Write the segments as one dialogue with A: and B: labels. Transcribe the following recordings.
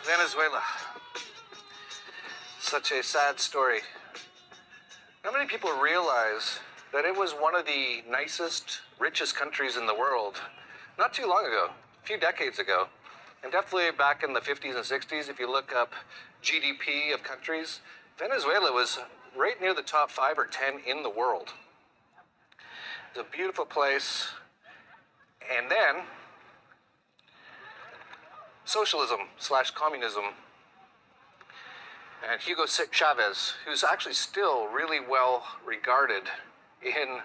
A: Venezuela. Such a sad story. Not many people realize that it was one of the nicest, richest countries in the world not too long ago, a few decades ago. And definitely back in the 50s and 60s, if you look up GDP of countries, Venezuela was right near the top 5 or 10 in the world. It's a beautiful place. And then socialism / communism. And Hugo Chavez, who's actually still really well regarded in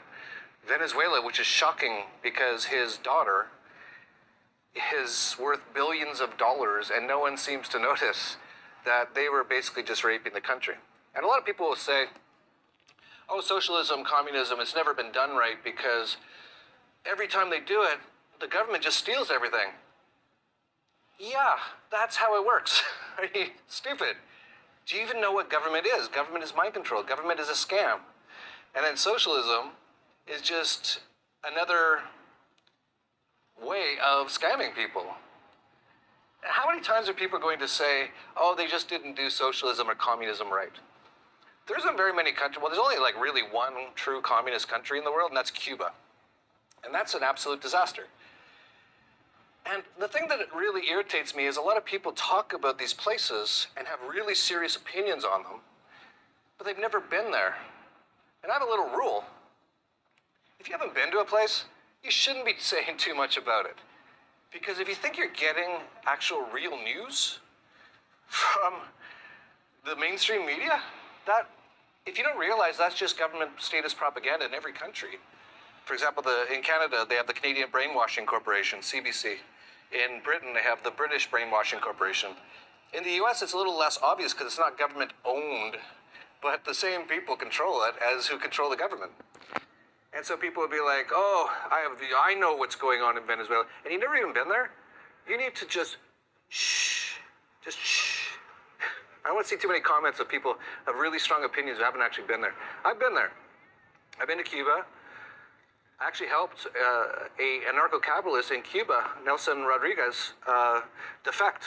A: Venezuela, which is shocking because his daughter is worth billions of dollars and no one seems to notice that they were basically just raping the country. And a lot of people will say, oh, socialism, communism, it's never been done right because every time they do it, the government just steals everything. Yeah, that's how it works. Are you stupid? Do you even know what government is? Government is mind control. Government is a scam. And then socialism is just another way of scamming people. How many times are people going to say, oh, they just didn't do socialism or communism right? There isn't very many countries. Well, there's only like really one true communist country in the world, and that's Cuba. And that's an absolute disaster. And the thing that really irritates me is a lot of people talk about these places and have really serious opinions on them, but they've never been there. And I have a little rule. If you haven't been to a place, you shouldn't be saying too much about it. Because if you think you're getting actual real news from the mainstream media, that, if you don't realize that's just government statist propaganda in every country. For example, in Canada, they have the Canadian Brainwashing Corporation, CBC. In Britain, they have the British Brainwashing Corporation. In the US, it's a little less obvious because it's not government owned, but the same people control it as who control the government. And so people would be like, oh, I know what's going on in Venezuela. And you've never even been there? You need to just shh. I don't want to see too many comments of people have really strong opinions who haven't actually been there. I've been there. I've been to Cuba. I actually helped a anarcho-capitalist in Cuba, Nelson Rodriguez, defect.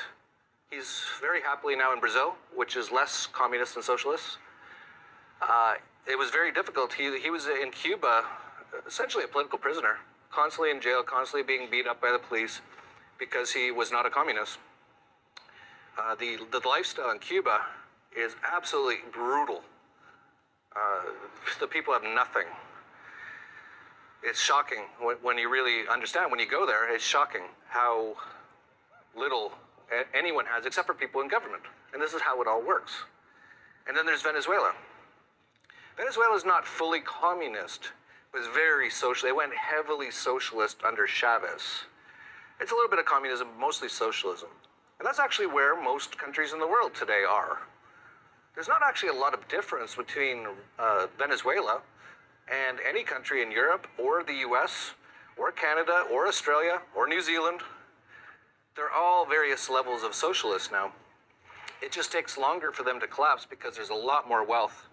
A: He's very happily now in Brazil, which is less communist than socialist. It was very difficult. He was in Cuba, essentially a political prisoner, constantly in jail, constantly being beat up by the police because he was not a communist. The lifestyle in Cuba is absolutely brutal. The people have nothing. It's shocking when you really understand. When you go there, it's shocking how little anyone has except for people in government. And this is how it all works. And then there's Venezuela. Venezuela is not fully communist. It was very social. They went heavily socialist under Chavez. It's a little bit of communism, mostly socialism. And that's actually where most countries in the world today are. There's not actually a lot of difference between Venezuela and any country in Europe or the US or Canada or Australia or New Zealand. They're all various levels of socialists now. It just takes longer for them to collapse because there's a lot more wealth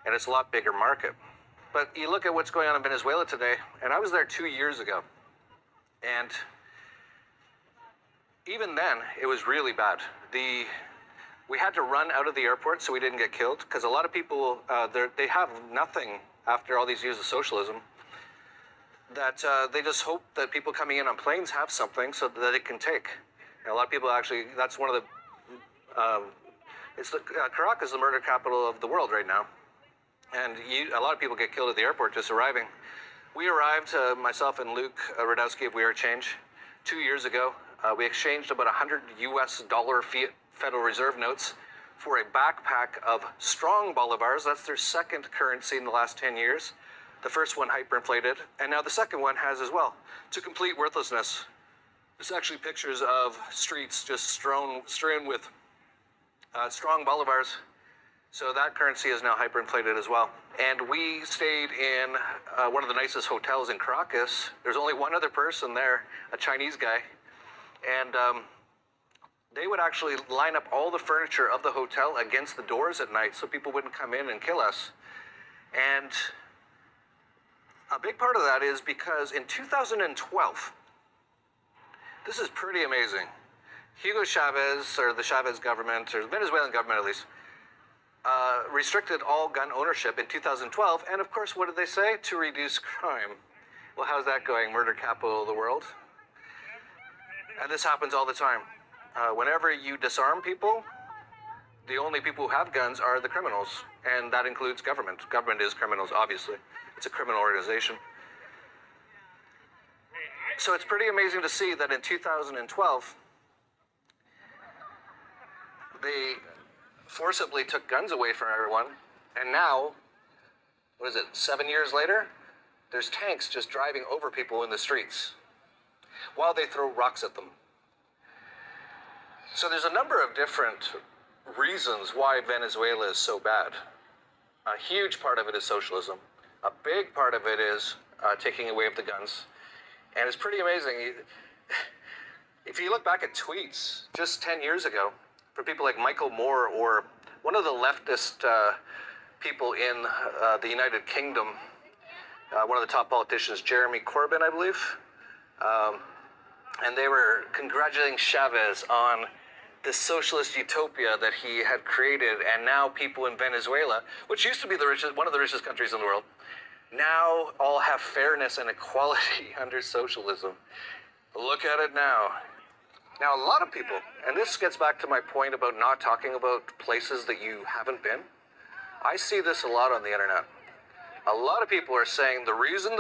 A: and it's a lot bigger market. But you look at what's going on in Venezuela today, and I was there 2 years ago, and even then, it was really bad. We had to run out of the airport so we didn't get killed, because a lot of people, they have nothing after all these years of socialism, that they just hope that people coming in on planes have something so that they can take. And a lot of people actually, that's one of the, Caracas is the murder capital of the world right now. And a lot of people get killed at the airport just arriving. We arrived, myself and Luke Radowski of We Are Change, 2 years ago. We exchanged about $100 US fiat Federal Reserve notes for a backpack of strong bolivars. That's their second currency in the last 10 years. The first one hyperinflated, and now the second one has as well, to complete worthlessness. There's actually pictures of streets just strewn with strong bolivars. So that currency is now hyperinflated as well. And we stayed in one of the nicest hotels in Caracas. There's only one other person there, a Chinese guy. And they would actually line up all the furniture of the hotel against the doors at night so people wouldn't come in and kill us. And A big part of that is because in 2012, this is pretty amazing. Hugo Chavez, or the Chavez government, or the Venezuelan government at least, restricted all gun ownership in 2012. And of course, what did they say? To reduce crime. Well, how's that going? Murder capital of the world. And this happens all the time. Whenever you disarm people, the only people who have guns are the criminals. And that includes government. Government is criminals, obviously. It's a criminal organization. So it's pretty amazing to see that in 2012, they forcibly took guns away from everyone. And now, what is it, 7 years later? There's tanks just driving over people in the streets while they throw rocks at them. So there's a number of different reasons why Venezuela is so bad. A huge part of it is socialism. A big part of it is taking away of the guns. And it's pretty amazing. If you look back at tweets just 10 years ago, from people like Michael Moore or one of the leftist people in the United Kingdom, one of the top politicians, Jeremy Corbyn, I believe, and they were congratulating Chavez on the socialist utopia that he had created, and now people in Venezuela, which used to be the richest, one of the richest countries in the world, now all have fairness and equality under socialism. Look at it now. Now, a lot of people, and this gets back to my point about not talking about places that you haven't been. I see this a lot on the internet. A lot of people are saying the reason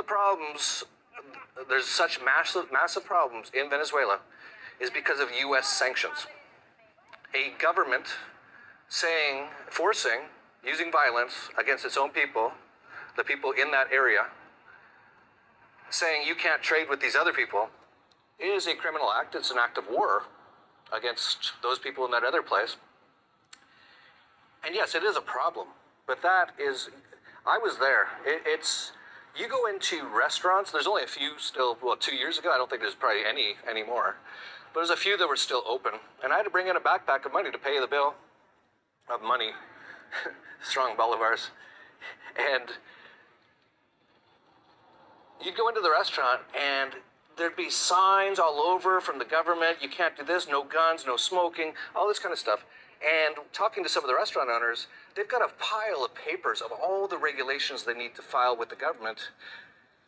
A: there's such massive problems in Venezuela is because of U.S. sanctions. A government forcing, using violence against its own people, the people in that area, saying you can't trade with these other people, is a criminal act. It's an act of war against those people in that other place. And yes, it is a problem, but that is, I was there. You go into restaurants, there's only a few still, well, 2 years ago, I don't think there's probably any anymore, but there's a few that were still open, and I had to bring in a backpack of money to pay the bill of money, strong bolivars, and you'd go into the restaurant, and there'd be signs all over from the government, you can't do this, no guns, no smoking, all this kind of stuff. And talking to some of the restaurant owners, they've got a pile of papers of all the regulations they need to file with the government,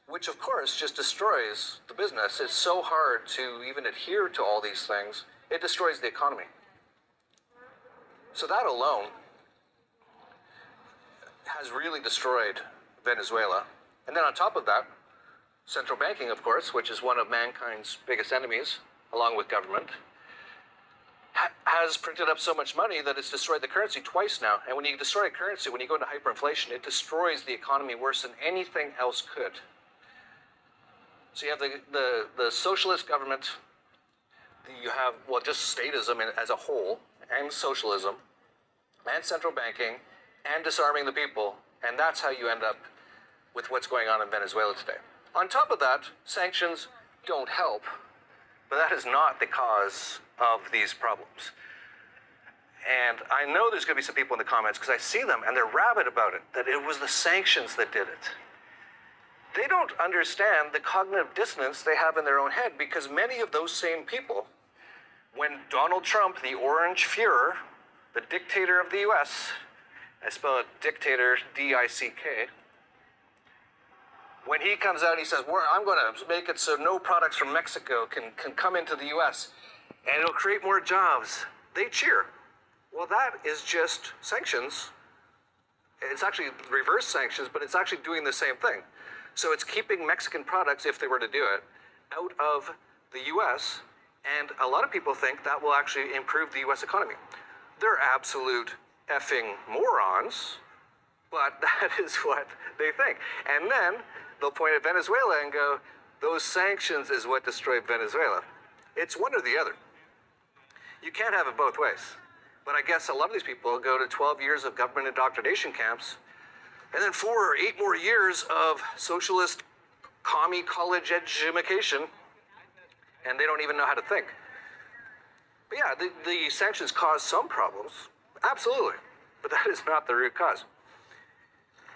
A: which of course just destroys the business. It's so hard to even adhere to all these things. It destroys the economy. So that alone has really destroyed Venezuela. And then on top of that, central banking, of course, which is one of mankind's biggest enemies, along with government, has printed up so much money that it's destroyed the currency twice now. And when you destroy a currency, when you go into hyperinflation, it destroys the economy worse than anything else could. So you have the socialist government, you have, well, just statism as a whole, and socialism, and central banking, and disarming the people, and that's how you end up with what's going on in Venezuela today. On top of that, sanctions don't help, but that is not the cause of these problems. And I know there's going to be some people in the comments, because I see them, and they're rabid about it, that it was the sanctions that did it. They don't understand the cognitive dissonance they have in their own head, because many of those same people, when Donald Trump, the Orange Fuhrer, the dictator of the US, I spell it dictator, D-I-C-K, when he comes out and he says, I'm going to make it so no products from Mexico can come into the US, and it'll create more jobs, they cheer. Well, that is just sanctions. It's actually reverse sanctions, but it's actually doing the same thing. So it's keeping Mexican products, if they were to do it, out of the US, and a lot of people think that will actually improve the US economy. They're absolute effing morons, but that is what they think. And then they'll point at Venezuela and go, those sanctions is what destroyed Venezuela. It's one or the other. You can't have it both ways. But I guess a lot of these people go to 12 years of government indoctrination camps, and then 4 or 8 more years of socialist commie college education, and they don't even know how to think. But yeah, the sanctions cause some problems, absolutely, but that is not the root cause.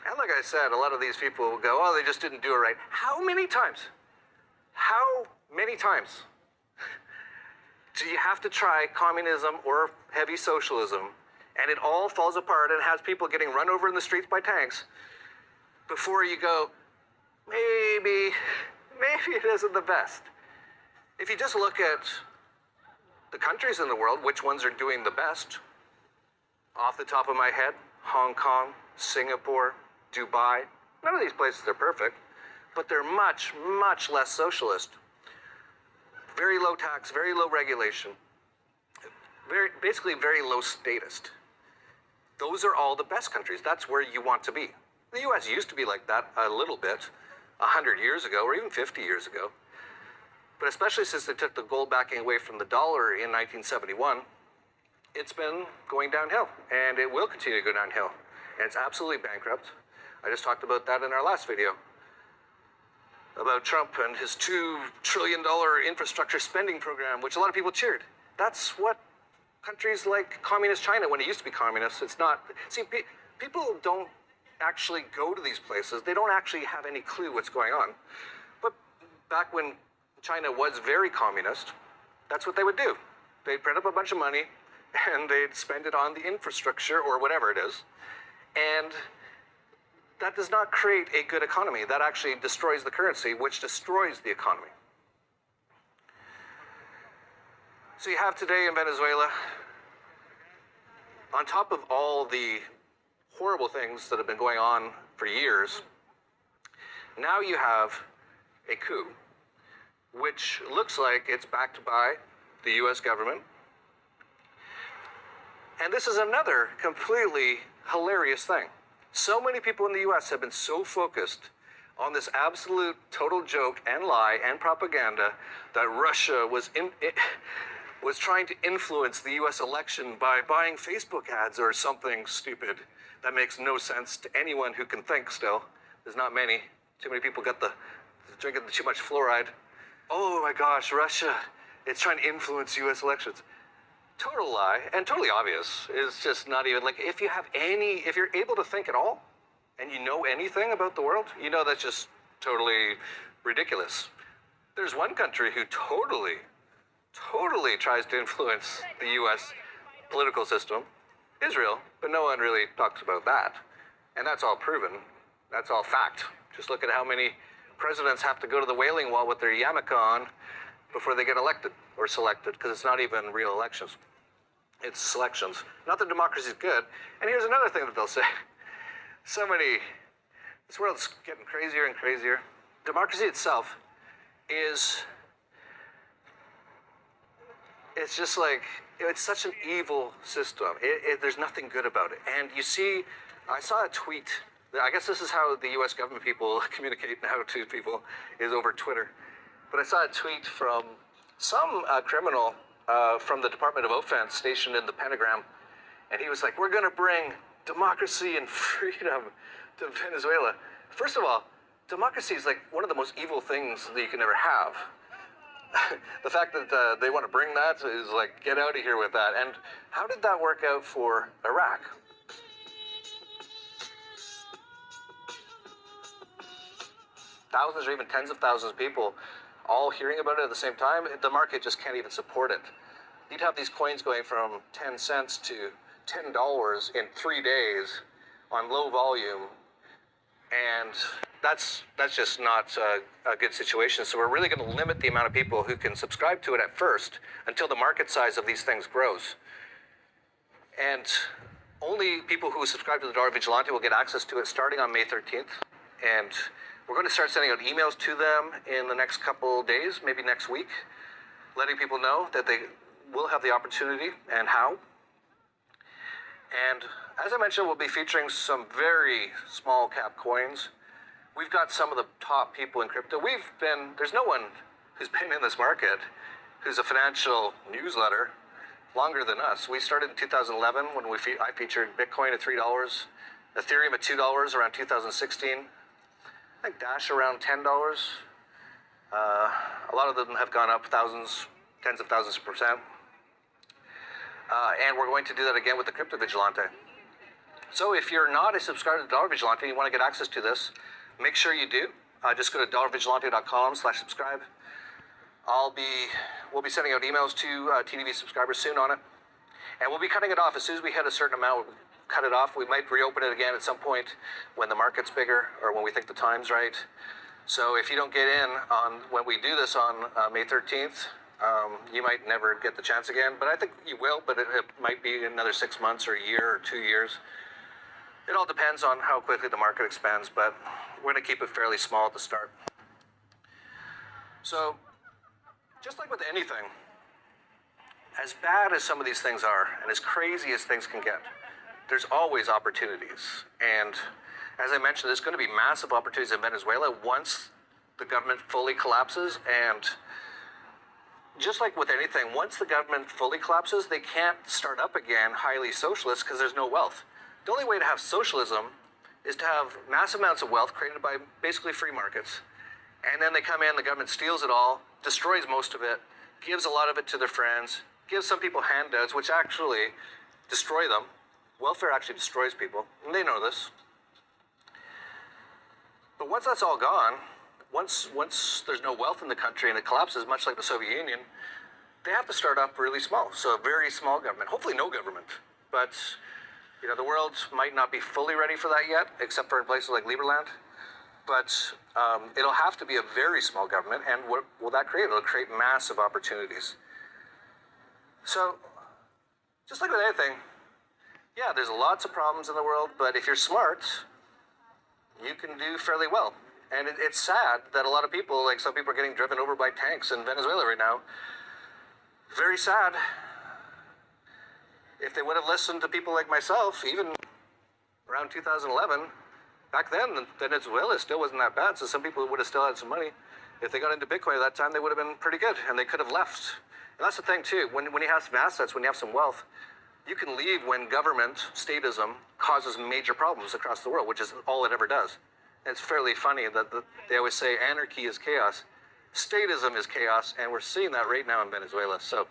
A: And like I said, a lot of these people will go, oh, they just didn't do it right. How many times? How many times do you have to try communism or heavy socialism, and it all falls apart and has people getting run over in the streets by tanks before you go, maybe it isn't the best? If you just look at the countries in the world, which ones are doing the best? Off the top of my head, Hong Kong, Singapore, Dubai. None of these places are perfect, but they're much, much less socialist. Very low tax, very low regulation, basically very low statist. Those are all the best countries. That's where you want to be. The US used to be like that a little bit 100 years ago or even 50 years ago. But especially since they took the gold backing away from the dollar in 1971, it's been going downhill, and it will continue to go downhill. And it's absolutely bankrupt. I just talked about that in our last video, about Trump and his $2 trillion infrastructure spending program, which a lot of people cheered. That's what countries like communist China, when it used to be communist, it's not. See, people don't actually go to these places. They don't actually have any clue what's going on. But back when China was very communist, that's what they would do. They'd print up a bunch of money and they'd spend it on the infrastructure or whatever it is. And that does not create a good economy. That actually destroys the currency, which destroys the economy. So you have today in Venezuela, on top of all the horrible things that have been going on for years, now you have a coup, which looks like it's backed by the US government. And this is another completely hilarious thing. So many people in the US have been so focused on this absolute total joke and lie and propaganda that Russia was trying to influence the US election by buying Facebook ads or something stupid that makes no sense to anyone who can think still. There's not many. Too many people got drinking too much fluoride. Oh my gosh, Russia, it's trying to influence US elections. Total lie, and totally obvious. It's just not even like, if you're able to think at all, and you know anything about the world, you know that's just totally ridiculous. There's one country who totally tries to influence the US political system, Israel, but no one really talks about that. And that's all proven. That's all fact. Just look at how many presidents have to go to the Wailing Wall with their yarmulke on before they get elected or selected, because it's not even real elections. It's selections. Not that democracy is good. And here's another thing that they'll say. This world's getting crazier and crazier. Democracy itself it's just like, it's such an evil system. There's nothing good about it. And you see, I saw a tweet. I guess this is how the US government people communicate now to people, is over Twitter. But I saw a tweet from some criminal from the Department of Offense stationed in the Pentagram. And he was like, we're going to bring democracy and freedom to Venezuela. First of all, democracy is like one of the most evil things that you can ever have. The fact that they want to bring that is like, get out of here with that. And how did that work out for Iraq? Thousands or even tens of thousands of people all hearing about it at the same time. The market just can't even support it. You'd have these coins going from 10 cents to $10 in 3 days on low volume. And that's just not a good situation. So we're really going to limit the amount of people who can subscribe to it at first until the market size of these things grows. And only people who subscribe to the Dollar Vigilante will get access to it starting on May 13th. And we're going to start sending out emails to them in the next couple days, maybe next week, letting people know that they will have the opportunity and how. And as I mentioned, we'll be featuring some very small cap coins. We've got some of the top people in crypto. There's no one who's been in this market who's a financial newsletter longer than us. We started in 2011 when I featured Bitcoin at $3, Ethereum at $2 around 2016. I think Dash around $10. A lot of them have gone up thousands, tens of thousands of %. And we're going to do that again with the Crypto Vigilante. So if you're not a subscriber to Dollar Vigilante and you want to get access to this, make sure you do. Just go to dollarvigilante.com/subscribe. We'll be sending out emails to TDV subscribers soon on it. And we'll be cutting it off as soon as we hit a certain amount. We'll cut it off. We might reopen it again at some point when the market's bigger or when we think the time's right. So if you don't get in on when we do this on May 13th, you might never get the chance again. But I think you will, but it might be another 6 months or a year or 2 years. It all depends on how quickly the market expands, but we're going to keep it fairly small at the start. So, just like with anything, as bad as some of these things are, and as crazy as things can get, there's always opportunities. And as I mentioned, there's going to be massive opportunities in Venezuela once the government fully collapses. And just like with anything, once the government fully collapses, they can't start up again highly socialist because there's no wealth. The only way to have socialism is to have massive amounts of wealth created by basically free markets. And then they come in, the government steals it all, destroys most of it, gives a lot of it to their friends, gives some people handouts, which actually destroy them. Welfare actually destroys people, and they know this. But once that's all gone, once there's no wealth in the country and it collapses, much like the Soviet Union, they have to start up really small. So a very small government, hopefully no government. But the world might not be fully ready for that yet, except for in places like Liberland. But it'll have to be a very small government, and what will that create? It'll create massive opportunities. So, just like with anything, yeah, there's lots of problems in the world, but if you're smart, you can do fairly well. And it's sad that a lot of people, like some people are getting driven over by tanks in Venezuela right now. Very sad. If they would have listened to people like myself, even around 2011, back then, Venezuela still wasn't that bad, so some people would have still had some money. If they got into Bitcoin at that time, they would have been pretty good, and they could have left. And that's the thing, too. When you have some assets, when you have some wealth, you can leave when government, statism, causes major problems across the world, which is all it ever does. And it's fairly funny that they always say anarchy is chaos. Statism is chaos, and we're seeing that right now in Venezuela. So,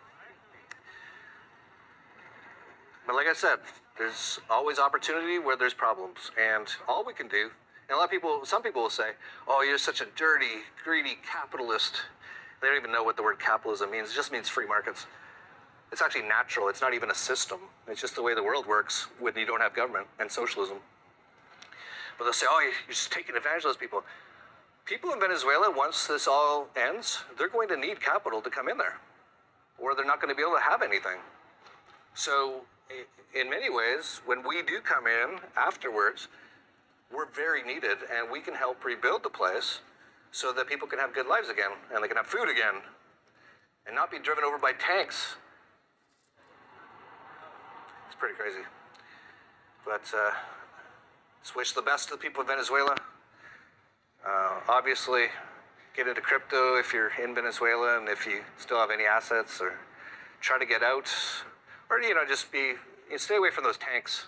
A: but like I said, there's always opportunity where there's problems. And all we can do, and some people will say, oh, you're such a dirty, greedy capitalist. They don't even know what the word capitalism means. It just means free markets. It's actually natural. It's not even a system. It's just the way the world works when you don't have government and socialism. But they'll say, oh, you're just taking advantage of those people. People in Venezuela, once this all ends, they're going to need capital to come in there, or they're not going to be able to have anything. So in many ways, when we do come in afterwards, we're very needed, and we can help rebuild the place so that people can have good lives again, and they can have food again, and not be driven over by tanks. It's pretty crazy. But just wish the best to the people of Venezuela. Obviously, get into crypto if you're in Venezuela, and if you still have any assets, or try to get out, or just stay away from those tanks.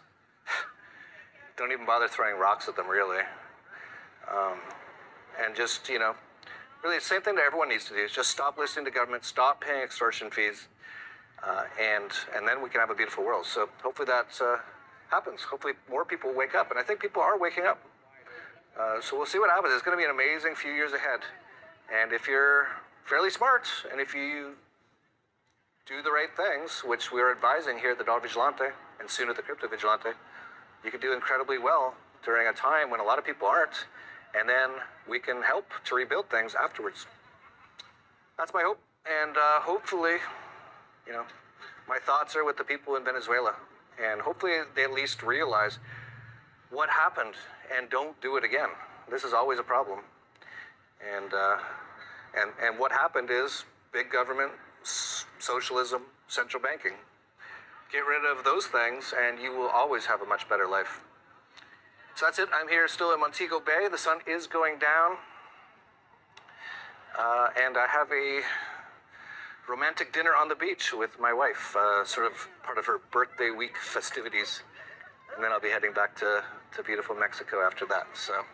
A: Don't even bother throwing rocks at them, really. And just, really the same thing that everyone needs to do is just stop listening to government, stop paying extortion fees, and then we can have a beautiful world. So hopefully that happens. Hopefully more people wake up, and I think people are waking up. So we'll see what happens. It's going to be an amazing few years ahead. And if you're fairly smart, and if you do the right things, which we're advising here at the Dollar Vigilante, and soon at the Crypto Vigilante, you can do incredibly well during a time when a lot of people aren't, and then we can help to rebuild things afterwards. That's my hope, and hopefully, my thoughts are with the people in Venezuela, and hopefully they at least realize what happened and don't do it again. This is always a problem, and what happened is big government, socialism, central banking. Get rid of those things, and you will always have a much better life. So that's it. I'm here still in Montego Bay. The sun is going down. And I have a romantic dinner on the beach with my wife, sort of part of her birthday week festivities. And then I'll be heading back to beautiful Mexico after that. So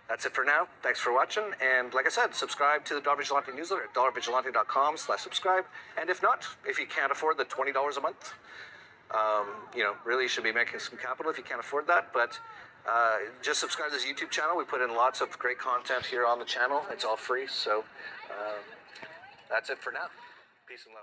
A: that's it for now. Thanks for watching. And like I said, subscribe to the Dollar Vigilante newsletter at dollarvigilante.com/subscribe. And if not, if you can't afford the $20 a month, Really should be making some capital if you can't afford that. But just subscribe to this YouTube channel. We put in lots of great content here on the channel. It's all free. So that's it for now. Peace and love.